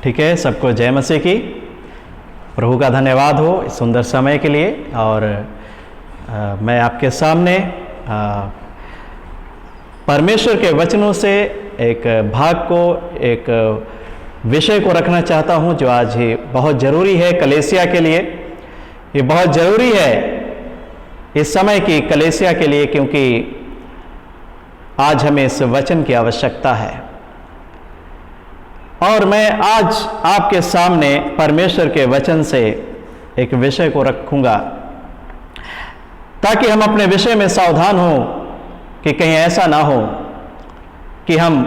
ठीक है, सबको जय मसीह की। प्रभु का धन्यवाद हो इस सुंदर समय के लिए। और मैं आपके सामने परमेश्वर के वचनों से एक भाग को, एक विषय को रखना चाहता हूं जो आज ही बहुत ज़रूरी है कलीसिया के लिए। ये बहुत ज़रूरी है इस समय की कलीसिया के लिए, क्योंकि आज हमें इस वचन की आवश्यकता है। और मैं आज आपके सामने परमेश्वर के वचन से एक विषय को रखूंगा ताकि हम अपने विषय में सावधान हों कि कहीं ऐसा ना हो कि हम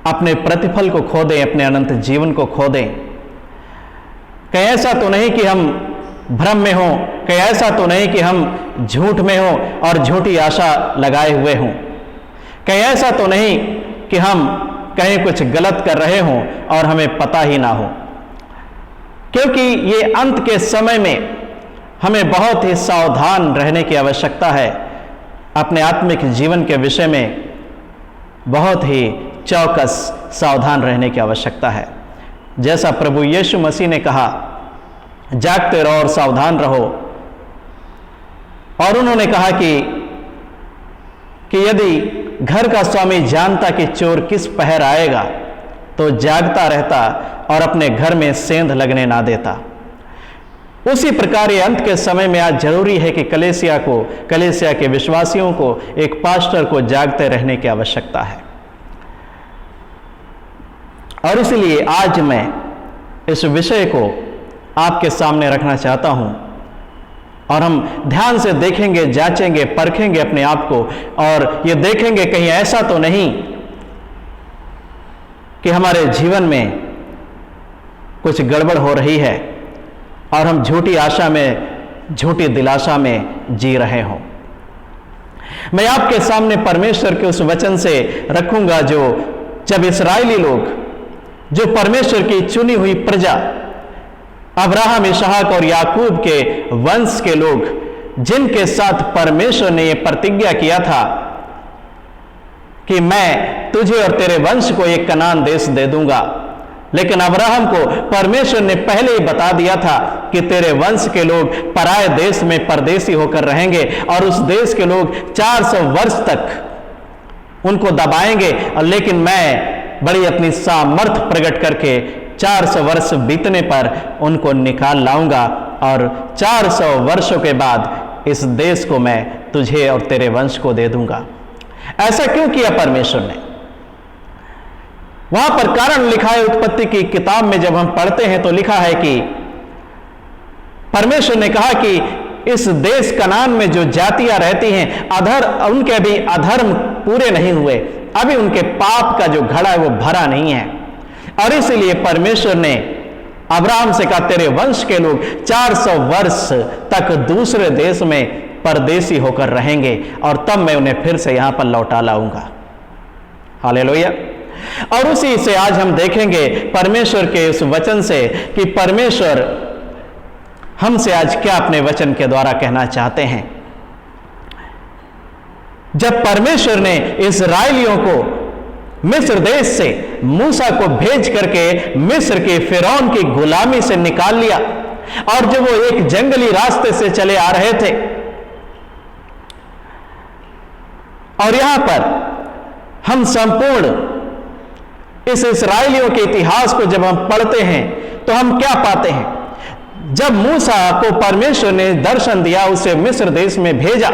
अपने प्रतिफल को खो दें, अपने अनंत जीवन को खो दें। कहीं ऐसा तो नहीं कि हम भ्रम में हों, कहीं ऐसा तो नहीं कि हम झूठ में हों और झूठी आशा लगाए हुए हों, कहीं ऐसा तो नहीं कि हम कहीं कुछ गलत कर रहे हों और हमें पता ही ना हो। क्योंकि ये अंत के समय में हमें बहुत ही सावधान रहने की आवश्यकता है। अपने आत्मिक जीवन के विषय में बहुत ही चौकस सावधान रहने की आवश्यकता है। जैसा प्रभु यीशु मसीह ने कहा, जागते रहो और सावधान रहो। और उन्होंने कहा कि यदि घर का स्वामी जानता कि चोर किस पहर आएगा तो जागता रहता और अपने घर में सेंध लगने ना देता। उसी प्रकार ये अंत के समय में आज जरूरी है कि कलीसिया के विश्वासियों को, एक पास्टर को जागते रहने की आवश्यकता है। और इसलिए आज मैं इस विषय को आपके सामने रखना चाहता हूं और हम ध्यान से देखेंगे, जांचेंगे, परखेंगे अपने आप को और ये देखेंगे कहीं ऐसा तो नहीं कि हमारे जीवन में कुछ गड़बड़ हो रही है और हम झूठी आशा में, झूठी दिलासा में जी रहे हों। मैं आपके सामने परमेश्वर के उस वचन से रखूंगा जो जब इस्राएली लोग, जो परमेश्वर की चुनी हुई प्रजा, अब्राहम, इसहाक और याकूब के वंश के लोग, जिनके साथ परमेश्वर ने यह प्रतिज्ञा किया था कि मैं तुझे और तेरे वंश को एक कनान देश दे दूंगा। लेकिन अब्राहम को परमेश्वर ने पहले ही बता दिया था कि तेरे वंश के लोग पराये देश में परदेसी होकर रहेंगे और उस देश के लोग 400 वर्ष तक उनको दबाएंगे। और लेकिन मैं बड़ी अपनी सामर्थ प्रकट करके 400 वर्ष बीतने पर उनको निकाल लाऊंगा और 400 वर्षों के बाद इस देश को मैं तुझे और तेरे वंश को दे दूंगा। ऐसा क्यों किया परमेश्वर ने? वहां पर कारण लिखा है। उत्पत्ति की किताब में जब हम पढ़ते हैं तो लिखा है कि परमेश्वर ने कहा कि इस देश कनान में जो जातियां रहती हैं, उनके भी अधर्म पूरे नहीं हुए, अभी उनके पाप का जो घड़ा है वो भरा नहीं है। और इसीलिए परमेश्वर ने अब्राहम से कहा, तेरे वंश के लोग 400 वर्ष तक दूसरे देश में परदेसी होकर रहेंगे और तब मैं उन्हें फिर से यहां पर लौटा लाऊंगा। हालेलुया। और उसी से आज हम देखेंगे परमेश्वर के इस वचन से कि परमेश्वर हमसे आज क्या अपने वचन के द्वारा कहना चाहते हैं। जब परमेश्वर ने इस्राएलियों को मिस्र देश से मूसा को भेज करके मिस्र के फिरौन की गुलामी से निकाल लिया और जब वो एक जंगली रास्ते से चले आ रहे थे और यहां पर हम संपूर्ण इस इस्राएलियों के इतिहास को जब हम पढ़ते हैं तो हम क्या पाते हैं? जब मूसा को परमेश्वर ने दर्शन दिया, उसे मिस्र देश में भेजा,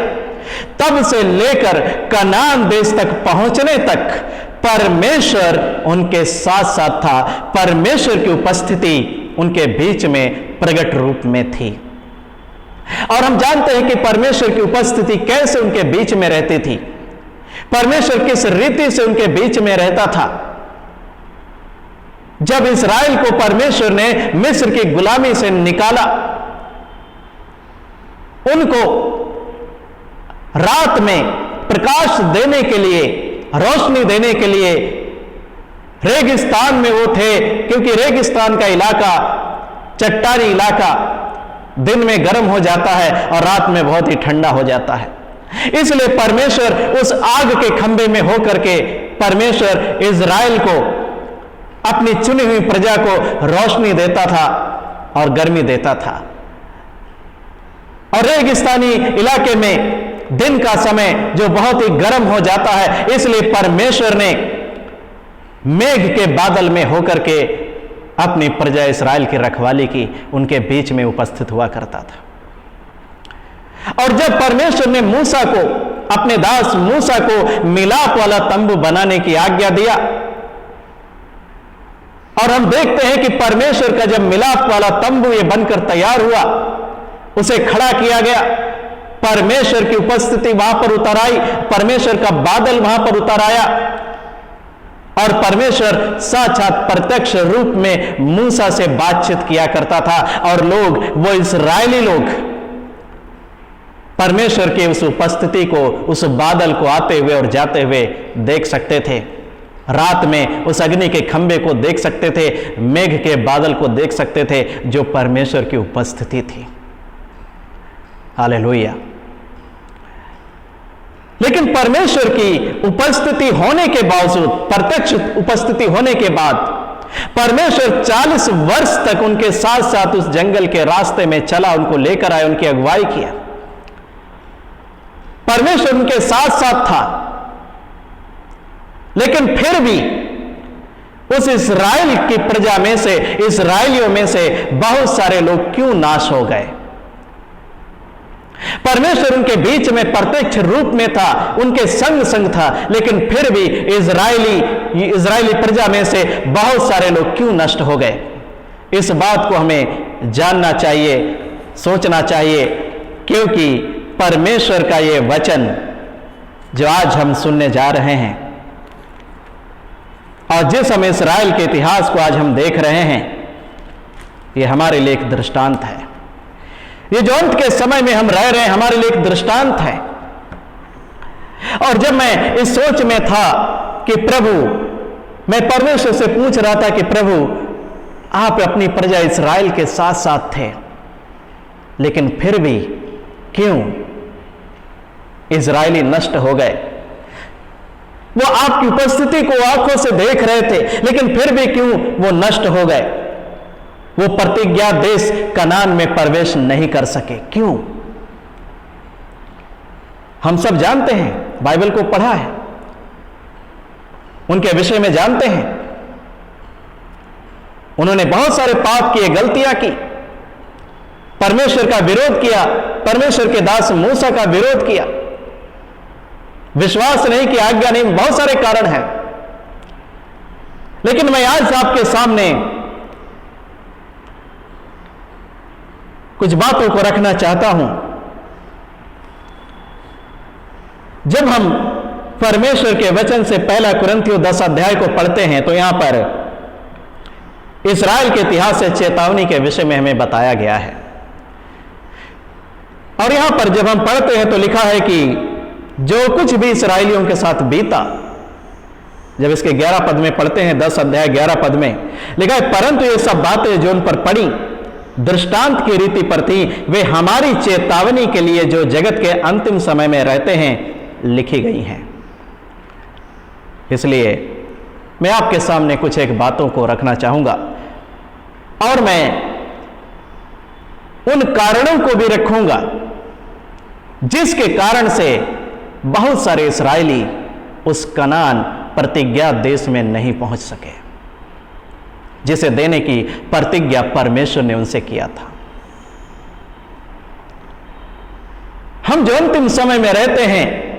तब से लेकर कनान देश तक पहुंचने तक परमेश्वर उनके साथ साथ था। परमेश्वर की उपस्थिति उनके बीच में प्रकट रूप में थी। और हम जानते हैं कि परमेश्वर की उपस्थिति कैसे उनके बीच में रहती थी, परमेश्वर किस रीति से उनके बीच में रहता था। जब इस्राएल को परमेश्वर ने मिस्र की गुलामी से निकाला, उनको रात में प्रकाश देने के लिए, रोशनी देने के लिए रेगिस्तान में वो थे, क्योंकि रेगिस्तान का इलाका, चट्टानी इलाका दिन में गर्म हो जाता है और रात में बहुत ही ठंडा हो जाता है। इसलिए परमेश्वर उस आग के खंभे में होकर के परमेश्वर इज़राइल को अपनी चुनी हुई प्रजा को रोशनी देता था और गर्मी देता था। और रेगिस्तानी इलाके में दिन का समय जो बहुत ही गर्म हो जाता है, इसलिए परमेश्वर ने मेघ के बादल में होकर के अपनी प्रजा इस्राएल की रखवाली की, उनके बीच में उपस्थित हुआ करता था। और जब परमेश्वर ने मूसा को, अपने दास मूसा को मिलाप वाला तंबू बनाने की आज्ञा दिया, और हम देखते हैं कि परमेश्वर का जब मिलाप वाला तंबू ये बनकर तैयार हुआ, उसे खड़ा किया गया, परमेश्वर की उपस्थिति वहां पर उतर आई, परमेश्वर का बादल वहां पर उतर आया, और परमेश्वर साक्षात प्रत्यक्ष रूप में मूसा से बातचीत किया करता था। और लोग, वो इस्राएली लोग परमेश्वर की उस उपस्थिति को, उस बादल को आते हुए और जाते हुए देख सकते थे। रात में उस अग्नि के खंभे को देख सकते थे, मेघ के बादल को देख सकते थे, जो परमेश्वर की उपस्थिति थी। हालेलुया। लेकिन परमेश्वर की उपस्थिति होने के बावजूद, प्रत्यक्ष उपस्थिति होने के बाद, परमेश्वर 40 वर्ष तक उनके साथ साथ उस जंगल के रास्ते में चला, उनको लेकर आया, उनकी अगुवाई किया। परमेश्वर उनके साथ साथ था। लेकिन फिर भी उस इस्राएल की प्रजा में से, इस्राएलियों में से बहुत सारे लोग क्यों नाश हो गए? परमेश्वर उनके बीच में प्रत्यक्ष रूप में था, उनके संग संग था, लेकिन फिर भी इजरायली प्रजा में से बहुत सारे लोग क्यों नष्ट हो गए? इस बात को हमें जानना चाहिए, सोचना चाहिए, क्योंकि परमेश्वर का यह वचन जो आज हम सुनने जा रहे हैं, और जिस हम इस्राएल के इतिहास को आज हम देख रहे हैं, यह हमारे लिए एक दृष्टांत है। ये जो अंत के समय में हम रह रहे हैं, हमारे लिए एक दृष्टांत है। और जब मैं इस सोच में था कि प्रभु, मैं परमेश्वर से पूछ रहा था कि प्रभु, आप अपनी प्रजा इस्राएल के साथ साथ थे, लेकिन फिर भी क्यों इजरायली नष्ट हो गए? वो आपकी उपस्थिति को आंखों से देख रहे थे, लेकिन फिर भी क्यों वो नष्ट हो गए? वो प्रतिज्ञा देश कनान में प्रवेश नहीं कर सके, क्यों? हम सब जानते हैं, बाइबल को पढ़ा है, उनके विषय में जानते हैं। उन्होंने बहुत सारे पाप किए, गलतियां की, परमेश्वर का विरोध किया, परमेश्वर के दास मूसा का विरोध किया, विश्वास नहीं किया, आज्ञा नहीं, बहुत सारे कारण हैं। लेकिन मैं आज आपके सामने कुछ बातों को रखना चाहता हूं। जब हम परमेश्वर के वचन से पहला कुरिन्थियों 10 अध्याय को पढ़ते हैं, तो यहां पर इस्राएल के इतिहास से चेतावनी के विषय में हमें बताया गया है। और यहां पर जब हम पढ़ते हैं तो लिखा है कि जो कुछ भी इस्राएलियों के साथ बीता, जब इसके 11 पद में पढ़ते हैं, 10 अध्याय 11 पद में लिखा है, परंतु ये सब बातें जो उन पर पड़ी दृष्टांत की रीति पर थी, वे हमारी चेतावनी के लिए जो जगत के अंतिम समय में रहते हैं लिखी गई हैं। इसलिए मैं आपके सामने कुछ एक बातों को रखना चाहूंगा, और मैं उन कारणों को भी रखूंगा जिसके कारण से बहुत सारे इस्राएली उस कनान प्रतिज्ञा देश में नहीं पहुंच सके, जिसे देने की प्रतिज्ञा परमेश्वर ने उनसे किया था। हम जो अंतिम समय में रहते हैं,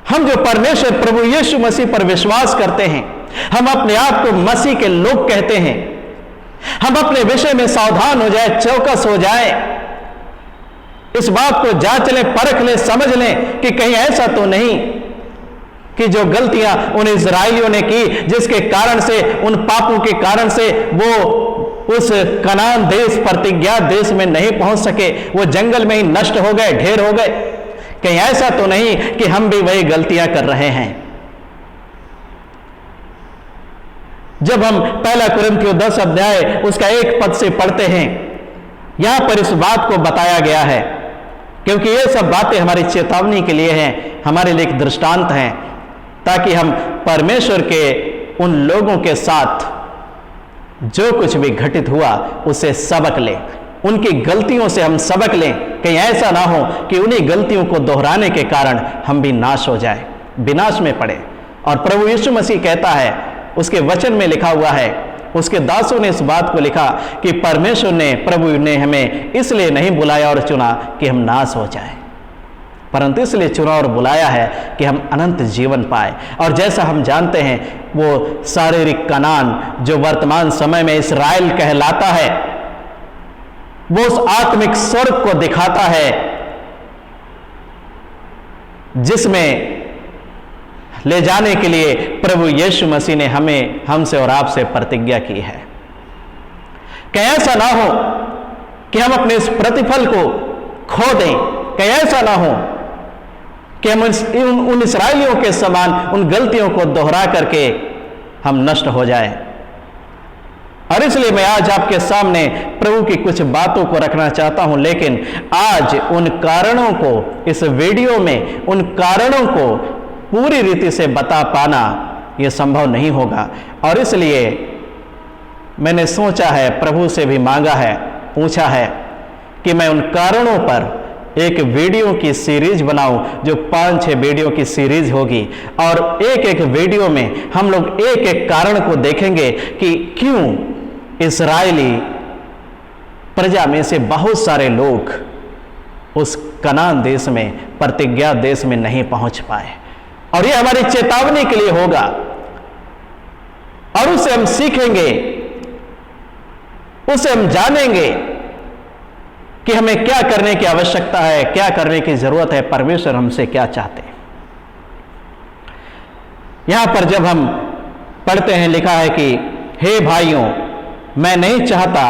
हम जो परमेश्वर प्रभु यीशु मसीह पर विश्वास करते हैं, हम अपने आप को मसीह के लोग कहते हैं, हम अपने विषय में सावधान हो जाए, चौकस हो जाए, इस बात को जांच लें, परख लें, समझ लें कि कहीं ऐसा तो नहीं कि जो गलतियां उन इजराइलियों ने की, जिसके कारण से, उन पापों के कारण से वो उस कनान देश, प्रतिज्ञा देश में नहीं पहुंच सके, वो जंगल में ही नष्ट हो गए, ढेर हो गए। कहीं ऐसा तो नहीं कि हम भी वही गलतियां कर रहे हैं। जब हम पहला कुरिन्थियों 10 अध्याय उसका 1 पद से पढ़ते हैं, यहां पर इस बात को बताया गया है, क्योंकि ये सब बातें हमारी चेतावनी के लिए हैं, हमारे लिए एक दृष्टांत हैं, ताकि हम परमेश्वर के उन लोगों के साथ जो कुछ भी घटित हुआ उसे सबक लें, उनकी गलतियों से हम सबक लें, कहीं ऐसा ना हो कि उन्हीं गलतियों को दोहराने के कारण हम भी नाश हो जाए, विनाश में पड़े। और प्रभु यीशु मसीह कहता है, उसके वचन में लिखा हुआ है, उसके दासों ने इस बात को लिखा कि परमेश्वर ने, प्रभु ने हमें इसलिए नहीं बुलाया और चुना कि हम नाश हो जाए, परंतु इसलिए चुना और बुलाया है कि हम अनंत जीवन पाए। और जैसा हम जानते हैं, वो शारीरिक कनान जो वर्तमान समय में इस्राएल कहलाता है, वो उस आत्मिक स्वर्ग को दिखाता है जिसमें ले जाने के लिए प्रभु यीशु मसीह ने हमसे और आपसे प्रतिज्ञा की है। कहीं ऐसा ना हो कि हम अपने इस प्रतिफल को खो दें, कहीं ऐसा ना हो कि हम उन इस्राएलियों के समान उन गलतियों को दोहरा करके हम नष्ट हो जाएं। और इसलिए मैं आज आपके सामने प्रभु की कुछ बातों को रखना चाहता हूं, लेकिन आज उन कारणों को, इस वीडियो में उन कारणों को पूरी रीति से बता पाना यह संभव नहीं होगा। और इसलिए मैंने सोचा है, प्रभु से भी मांगा है, पूछा है कि मैं उन कारणों पर एक वीडियो की सीरीज बनाऊं, जो 5-6 वीडियो की सीरीज होगी। और एक एक वीडियो में हम लोग एक एक कारण को देखेंगे कि क्यों इस्राएली प्रजा में से बहुत सारे लोग उस कनान देश में, प्रतिज्ञा देश में नहीं पहुंच पाए। और यह हमारी चेतावनी के लिए होगा, और उसे हम सीखेंगे, उसे हम जानेंगे कि हमें क्या करने की आवश्यकता है, क्या करने की जरूरत है, परमेश्वर हमसे क्या चाहते हैं। यहां पर जब हम पढ़ते हैं, लिखा है कि हे भाइयों, मैं नहीं चाहता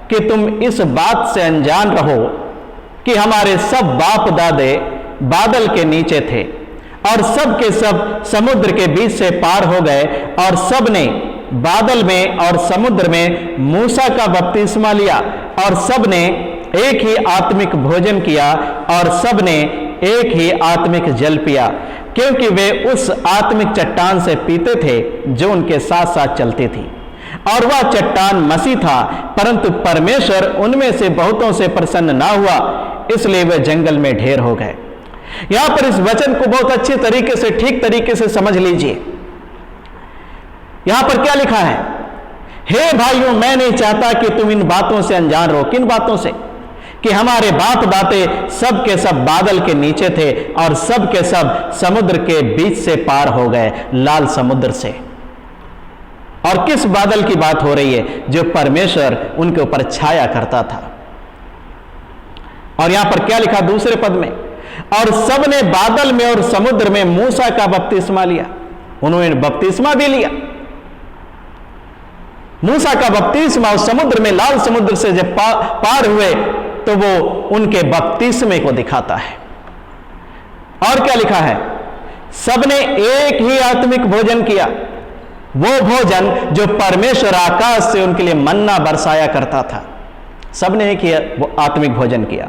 कि तुम इस बात से अनजान रहो कि हमारे सब बाप दादे बादल के नीचे थे और सब के सब समुद्र के बीच से पार हो गए, और सब ने बादल में और समुद्र में मूसा का बपतिस्मा लिया, और सब ने एक ही आत्मिक भोजन किया, और सब ने एक ही आत्मिक जल पिया, क्योंकि वे उस आत्मिक चट्टान से पीते थे जो उनके साथ साथ चलती थी। और वह चट्टान मसीह था, परंतु परमेश्वर उनमें से बहुतों से प्रसन्न ना हुआ, इसलिए वे जंगल में ढेर हो गए। यहां पर इस वचन को बहुत अच्छी तरीके से, ठीक तरीके से समझ लीजिए। यहां पर क्या लिखा है? हे भाइयों, मैं नहीं चाहता कि तुम इन बातों से अनजान रहो। किन बातों से? कि हमारे बाप दाते सब के सब बादल के नीचे थे और सब के सब समुद्र के बीच से पार हो गए, लाल समुद्र से। और किस बादल की बात हो रही है? जो परमेश्वर उनके ऊपर छाया करता था। और यहां पर क्या लिखा दूसरे पद में? और सब ने बादल में और समुद्र में मूसा का बपतिस्मा लिया। उन्होंने बपतिस्मा भी लिया। मूसा का बपतिस्मा उस समुद्र में, लाल समुद्र से जब पार हुए, तो वो उनके बपतिस्मे को दिखाता है। और क्या लिखा है? सबने एक ही आत्मिक भोजन किया, वो भोजन जो परमेश्वर आकाश से उनके लिए मन्ना बरसाया करता था। सबने एक ही वो आत्मिक भोजन किया।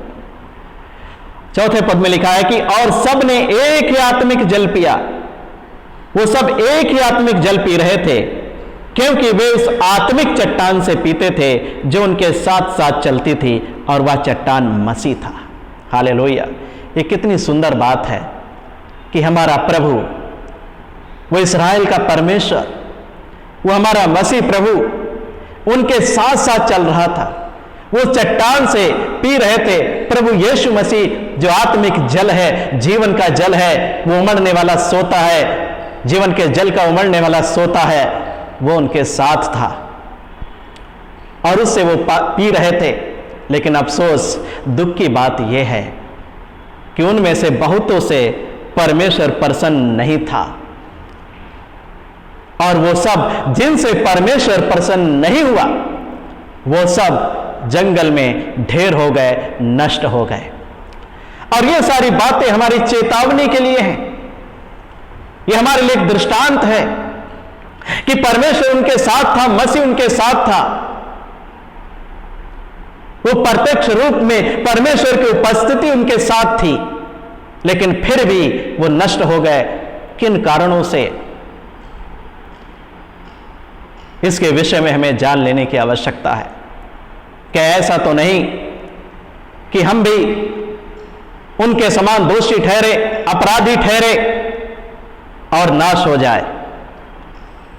चौथे पद में लिखा है कि और सबने एक ही आत्मिक जल पिया। वो सब एक ही आत्मिक जल पी रहे थे, क्योंकि वे उस आत्मिक चट्टान से पीते थे जो उनके साथ साथ चलती थी, और वह चट्टान मसीह था। हालेलुया! ये कितनी सुंदर बात है कि हमारा प्रभु, वो इस्राएल का परमेश्वर, वो हमारा मसीह प्रभु उनके साथ साथ चल रहा था। वो चट्टान से पी रहे थे। प्रभु यीशु मसीह जो आत्मिक जल है, जीवन का जल है, वो उमड़ने वाला सोता है, जीवन के जल का उमड़ने वाला सोता है, वो उनके साथ था और उससे वो पी रहे थे। लेकिन अफसोस, दुख की बात यह है कि उनमें से बहुतों से परमेश्वर प्रसन्न नहीं था, और वो सब जिनसे परमेश्वर प्रसन्न नहीं हुआ, वो सब जंगल में ढेर हो गए, नष्ट हो गए। और ये सारी बातें हमारी चेतावनी के लिए हैं। ये हमारे लिए एक दृष्टांत है कि परमेश्वर उनके साथ था, मसीह उनके साथ था। वो प्रत्यक्ष रूप में परमेश्वर की उपस्थिति उनके साथ थी, लेकिन फिर भी वो नष्ट हो गए। किन कारणों से? इसके विषय में हमें जान लेने की आवश्यकता है। क्या ऐसा तो नहीं कि हम भी उनके समान दोषी ठहरे, अपराधी ठहरे और नाश हो जाए,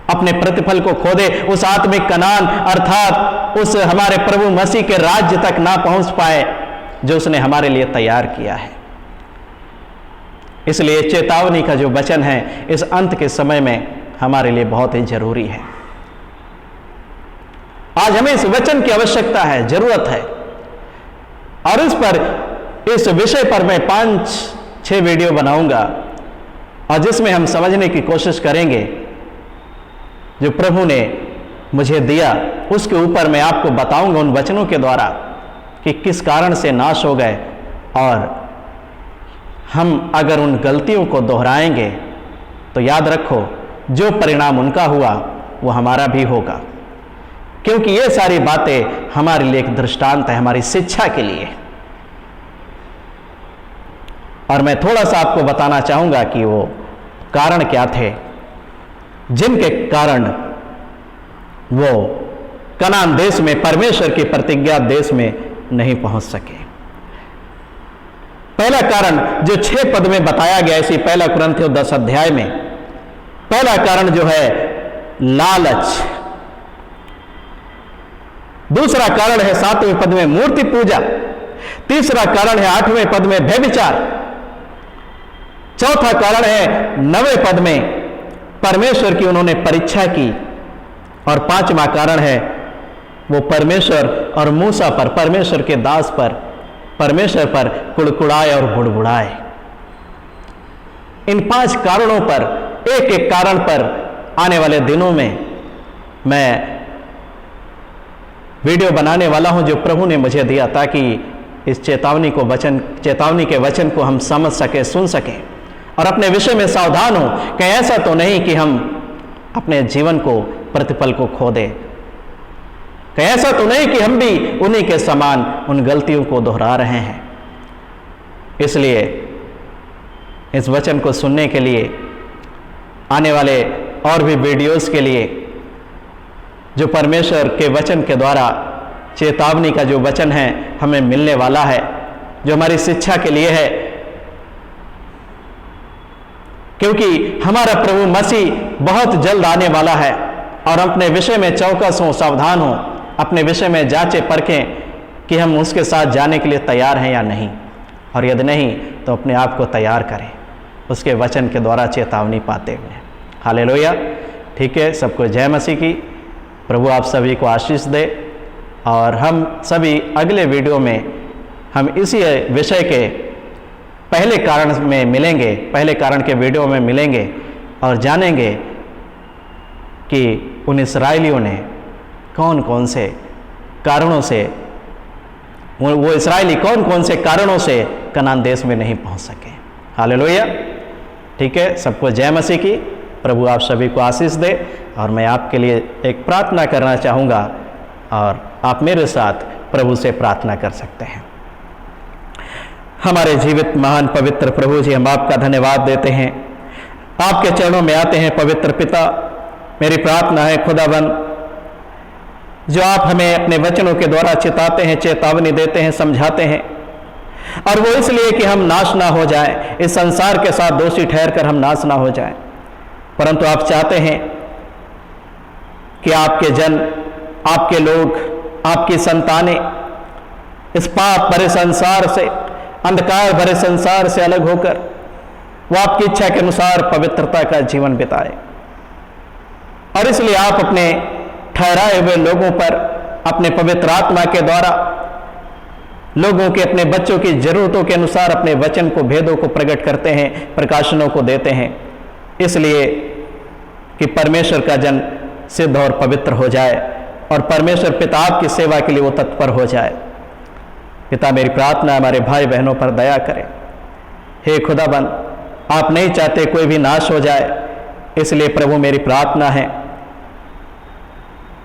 अपने प्रतिफल को खो दे, उस आत्मिक कनान अर्थात उस हमारे प्रभु मसीह के राज्य तक ना पहुंच पाए जो उसने हमारे लिए तैयार किया है। इसलिए चेतावनी का जो वचन है इस अंत के समय में हमारे लिए बहुत ही जरूरी है। आज हमें इस वचन की आवश्यकता है, जरूरत है, और इस विषय पर मैं 5-6 वीडियो बनाऊंगा और जिसमें हम समझने की कोशिश करेंगे जो प्रभु ने मुझे दिया, उसके ऊपर मैं आपको बताऊंगा उन वचनों के द्वारा कि किस कारण से नाश हो गए, और हम अगर उन गलतियों को दोहराएंगे तो याद रखो जो परिणाम उनका हुआ वो हमारा भी होगा, क्योंकि ये सारी बातें हमारे लिए एक दृष्टांत है, हमारी शिक्षा के लिए। और मैं थोड़ा सा आपको बताना चाहूंगा कि वो कारण क्या थे जिनके कारण वो कनान देश में, परमेश्वर की प्रतिज्ञा देश में नहीं पहुंच सके। पहला कारण जो 6 पद में बताया गया इसी 1 कुरिन्थियों 10 अध्याय में, पहला कारण जो है लालच, दूसरा कारण है 7वें पद में मूर्ति पूजा, तीसरा कारण है 8वें पद में व्यभिचार, चौथा कारण है 9वें पद में परमेश्वर की उन्होंने परीक्षा की, और 5वां कारण है वो परमेश्वर और मूसा पर, परमेश्वर के दास पर, परमेश्वर पर कुड़कुड़ाए और बुड़बुड़ाए। इन 5 कारणों पर, एक एक कारण पर आने वाले दिनों में मैं वीडियो बनाने वाला हूं जो प्रभु ने मुझे दिया, ताकि इस चेतावनी के वचन को हम समझ सके, सुन सकें और अपने विषय में सावधान हो कि ऐसा तो नहीं कि हम अपने जीवन को, प्रतिफल को खो दें, कि ऐसा तो नहीं कि हम भी उन्हीं के समान उन गलतियों को दोहरा रहे हैं। इसलिए इस वचन को सुनने के लिए, आने वाले और भी वीडियोस के लिए, जो परमेश्वर के वचन के द्वारा चेतावनी का जो वचन है हमें मिलने वाला है, जो हमारी शिक्षा के लिए है, क्योंकि हमारा प्रभु मसीह बहुत जल्द आने वाला है, और अपने विषय में चौकस हों, सावधान हों, अपने विषय में जांचें परखें कि हम उसके साथ जाने के लिए तैयार हैं या नहीं, और यदि नहीं तो अपने आप को तैयार करें उसके वचन के द्वारा चेतावनी पाते हुए। हालेलुया। ठीक है, सबको जय मसीह की। प्रभु आप सभी को आशीष दे, और हम सभी अगले वीडियो में हम इसी विषय के पहले कारण में मिलेंगे, पहले कारण के वीडियो में मिलेंगे और जानेंगे कि उन इस्राएलियों ने कौन कौन से कारणों से, वो इस्राएली कौन कौन से कारणों से कनान देश में नहीं पहुंच सके। हालेलुया। ठीक है, सबको जय मसीह की। प्रभु आप सभी को आशीष दे, और मैं आपके लिए एक प्रार्थना करना चाहूँगा, और आप मेरे साथ प्रभु से प्रार्थना कर सकते हैं। हमारे जीवित महान पवित्र प्रभु जी, हम आपका धन्यवाद देते हैं, आपके चरणों में आते हैं। पवित्र पिता, मेरी प्रार्थना है खुदावन, जो आप हमें अपने वचनों के द्वारा चिताते हैं, चेतावनी देते हैं, समझाते हैं, और वो इसलिए कि हम नाश ना हो जाएं, इस संसार के साथ दोषी ठहर कर हम नाश ना हो जाएं, परंतु आप चाहते हैं कि आपके जन, आपके लोग, आपकी संतानें इस पाप भरे संसार से, अंधकार भरे संसार से अलग होकर वो आपकी इच्छा के अनुसार पवित्रता का जीवन बिताए। और इसलिए आप अपने ठहराए हुए लोगों पर अपने पवित्र आत्मा के द्वारा लोगों के, अपने बच्चों की जरूरतों के अनुसार अपने वचन को, भेदों को प्रकट करते हैं, प्रकाशनों को देते हैं, इसलिए कि परमेश्वर का जन सिद्ध और पवित्र हो जाए और परमेश्वर पिता आपकी सेवा के लिए वो तत्पर हो जाए। पिता, मेरी प्रार्थना हमारे भाई बहनों पर दया करें। हे खुदाबंद, आप नहीं चाहते कोई भी नाश हो जाए, इसलिए प्रभु मेरी प्रार्थना है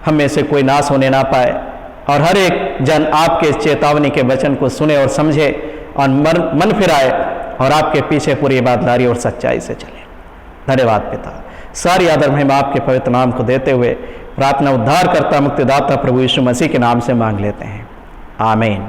हम में से कोई नाश होने ना पाए, और हर एक जन आपके चेतावनी के वचन को सुने और समझे और मन फिराए और आपके पीछे पूरी ईमानदारी और सच्चाई से चले। धन्यवाद पिता। सारी आदर महिमा आपके पवित्र नाम को देते हुए प्रार्थना उद्धारकर्ता मुक्तिदाता प्रभु यीशु मसीह के नाम से मांग लेते हैं, आमीन।